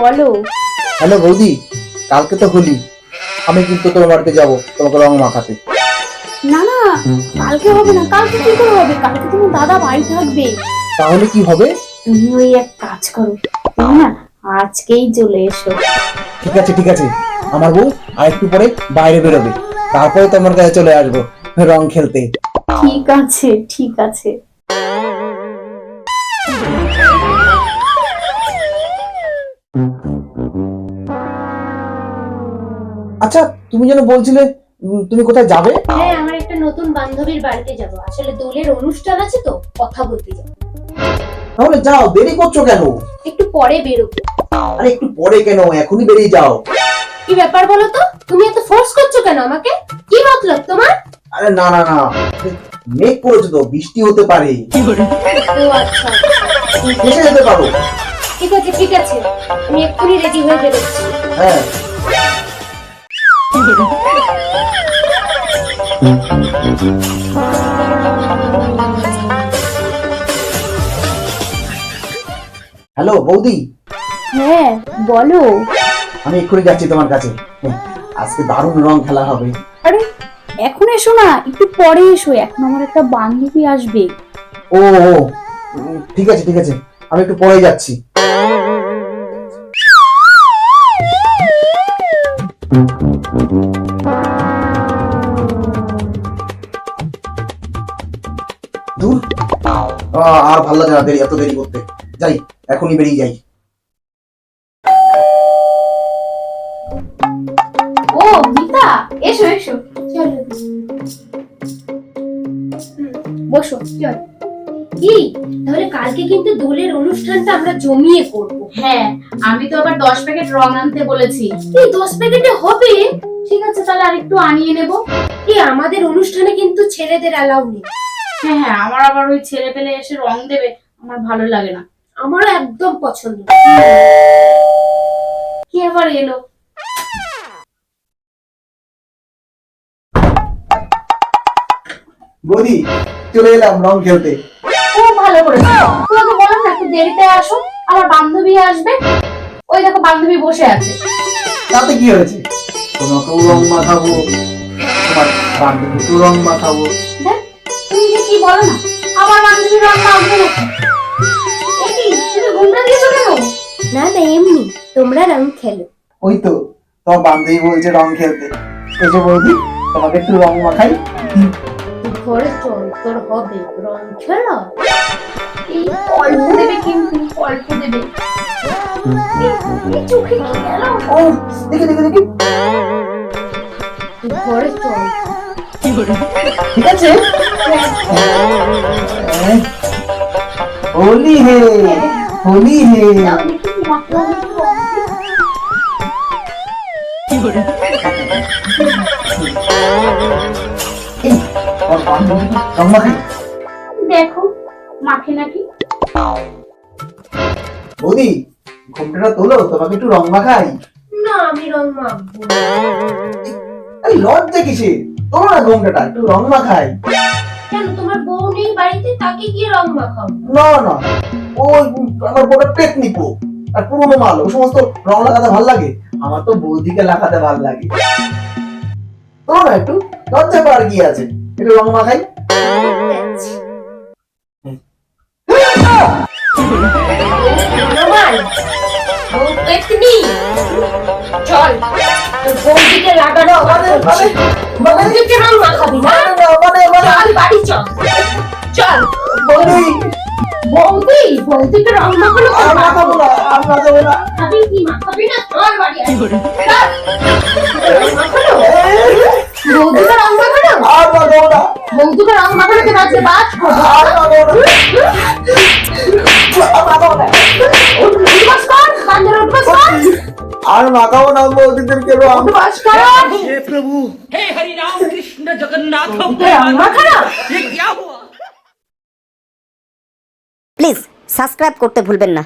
বলো। হ্যালো বৌদি, কালকে তো হোলি, আমি কিন্তু তোমার বাড়িতে যাবো তোমাকে রং মাখাতে। না না, কালকে হবে না। কালকে কি করে হবে? কালকে তোমার দাদা বাড়ি থাকবে। তাহলে কি হবে? তুমি ওই এক কাজ করো, তুমি না আজকেই চলে এসো। ঠিক আছে ঠিক আছে, আমার বউ আর একটু পরে বাইরে বেরোবে, তারপরে তোমার কাছে চলে আসবো রং খেলতে। ঠিক আছে ঠিক আছে। আচ্ছা, তুমি যেন বলছিলে তুমি কোথায় যাবে? হ্যাঁ, আমার একটা নতুন বান্ধবীর বাড়িতে যাব। আসলে দোলের অনুষ্ঠান আছে তো, কথা বলতে যাব। তাহলে যাও, দেরি করছো কেন? একটু পরে বেরোবো। আরে একটু পরে কেন, এখনই বেরিয়ে যাও। কি ব্যাপার বলো তো? তুমি এত ফোর্স করছো কেন আমাকে? কি মতলব তোমার? আরে না না না, মেঘ পড়েছে তো, বৃষ্টি হতে পারে, ও আচ্ছা, তুমি ফেসে যেতে পারো। ঠিক আছে ঠিক আছে, আমি এক্ষুনি রেডি হয়ে বেরোচ্ছি। হ্যাঁ। হ্যালো বৌদি, হ্যাঁ বলো। আমি এক্ষুনি যাচ্ছি তোমার কাছে। আজকে দারুণ রং খেলা হবে। আরে এখন এসো না, একটু পরে এসো, এখন আমার একটা বান্ধবী আসবে। ও ও, ঠিক আছে ঠিক আছে, আমি একটু পরেই যাচ্ছি। দূর, আর ভালো লাগে না এত দেরি করতে। যাই, এখনই বেরিয়ে যাই। ও মিতা, এসো এসো, চলো। বসো চল। কি, তাহলে কালকে কিন্তু দোলের অনুষ্ঠানটা আমরা জমিয়ে করব। হ্যাঁ, আমি তো আবার 10 প্যাকেট রং আনতে বলেছি। এই 10 প্যাকেটে হবে? ঠিক আছে, তাহলে আরেকটু আনিয়ে নেব। এই আমাদের অনুষ্ঠানে কিন্তু ছেলেদের অ্যালাউ নেই। হ্যাঁ হ্যাঁ, আমার আবার ওই ছেলে পেলে এসে রং দেবে, আমার ভালো লাগে না। আমারও একদম পছন্দ না। কি আবার এলো? বৌদি, চলে এলাম রং খেলতে। খুব ভালো করেছো। তোমাকে বললাম না একটু দেরিতে আসো, আমার বান্ধবী আসবে। ওই দেখো বান্ধবী বসে আছে। তাতে কি হয়েছে, তোমাকেও রং মাখাবো, তোমার বান্ধবীকেও রং মাখাবো। দেখ, তুমি যে কি বলো না, আমার বান্ধবী রং মাখবে নাকি? এ কি, তুমি ঘুমটা দিয়েছো কেন? না না, এমনি তোমরা রং খেলো। ওই তো, তোমার বান্ধবী বলছে রং খেলতে। এসে বৌদি, তোমাকে একটু রং মাখাই। তুই ঘরে চল, তোর হবে রং খেলা। এই অল্প দেবে, কিন্তু অল্প দেবে। এই চোখে কি গেল? ও, দেখি দেখি দেখি। তুই ঘরে চল। ঠিক আছে। होली है, होली है। দাও দেখি, মাখো একটু রং দিয়ে। এই, তোমার বান্ধবী রং মাখাই। দেখো মাখে নাকি। বৌদি, ঘুমটাটা তোলো, তোমাকে একটু রং মাখাই। না, আমি রং মাখবো না। আরে লজ্জা কিসে, তোলো না ঘুমটাটা, একটু রং মাখাই। কেন, তোমার বউ নেই বাড়িতে? তাকে গিয়ে রং মাখাবো? না না, ওই আমার বড় পেট নিপো আর পুরোনো মাল, ও সমস্ত রং লাগাতে ভাল লাগে। আমার তো বৌদিকে লাগাতে ভাল লাগে। তোলো না একটু, লজ্জা পাওয়ার কি আছে, একটু রং মাখাই। রোমান, বউ পেতনি, চল তোর বৌদিকে লাগানো বৌদিকে রং মাখাবি না? চল বাড়ি চল, চল। বৌদি, বৌদিকে রং মাখানো আর মাখাবো না, আর মাখাবো না। মাখাবি কি মাখাবি না? চল বাড়ি আয়। চল। রং মাখানো? বৌদিকে রং মাখানো? আর মাখাবো না, বৌদিকে রং মাখানো তো রাতে বাজ করবো। আর মাখাবো না, আর মাখাবো না। উঠবাস কর, বান্ধের উঠবাস কর। আর মাখাবো না বৌদিদেরকে রং। উঠবাস কর। हे प्रभु, हे हरि राम कृष्ण जगन्नाथ বৌদিকে রং মাখানো? ये क्या हुआ? প্লিজ সাবস্ক্রাইব করতে ভুলবেন না।